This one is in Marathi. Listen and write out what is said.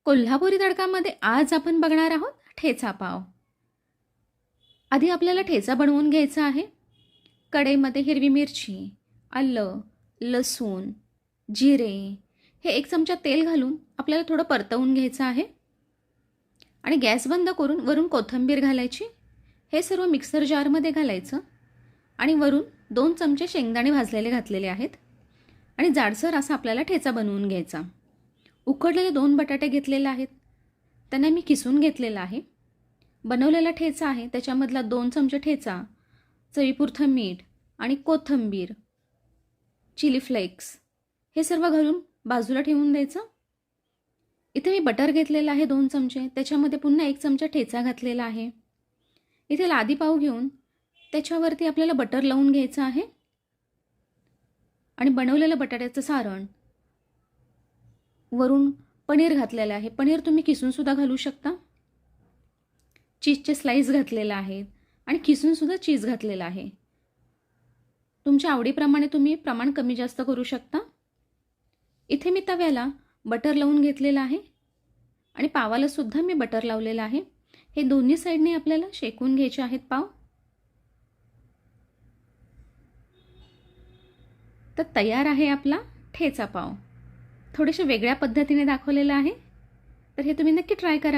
कोल्हापुरी तडकामध्ये आज आपण बघणार आहोत ठेचा पाव। आधी आपल्याला ठेचा बनवून घ्यायचा आहे। कढईमध्ये हिरवी मिरची, आलं, लसूण, जिरे हे 1 चमचा तेल घालून आपल्याला थोडं परतवून घ्यायचं आहे आणि गॅस बंद करून वरून कोथिंबीर घालायची। हे सर्व मिक्सर जारमध्ये घालायचं आणि वरून 2 चमचे शेंगदाणे भाजलेले घातलेले आहेत आणि जाडसर असा आपल्याला ठेचा बनवून घ्यायचा। उकडलेले 2 बटाटे घेतलेले आहेत, त्यांना मी किसून घेतलेला आहे। बनवलेला ठेचा आहे त्याच्यामधला 2 चमचे ठेचा, चवीपुरतं मीठ आणि कोथिंबीर, चिली फ्लेक्स हे सर्व घालून बाजूला ठेवून द्यायचं। इथे मी बटर घेतलेला आहे 2 चमचे, त्याच्यामध्ये पुन्हा 1 चमचा ठेचा घातलेला आहे। इथे लादी पाव घेऊन त्याच्यावरती आपल्याला बटर लावून घ्यायचं आहे आणि बनवलेलं बटाट्याचं सारण, वरून पनीर घातलेलं आहे। पनीर तुम्ही किसून सुद्धा घालू शकता। चीजचे स्लाइस घातलेले आहेत आणि किसून सुद्धा चीज घातलेलं आहे। तुमच्या आवडीप्रमाणे तुम्ही प्रमाण कमी जास्त करू शकता। इथे मी तव्याला बटर लावून घेतलेलं आहे आणि पावाला सुद्धा मी बटर लावलेलं आहे। हे दोन्ही साइडने आपल्याला शेकून घ्यायचे आहेत पाव। तर तयार आहे आपला ठेचा पाव। थोडेसे वेगळ्या पद्धतीने दाखवलेलं आहे, तर हे तुम्ही नक्की ट्राय करा।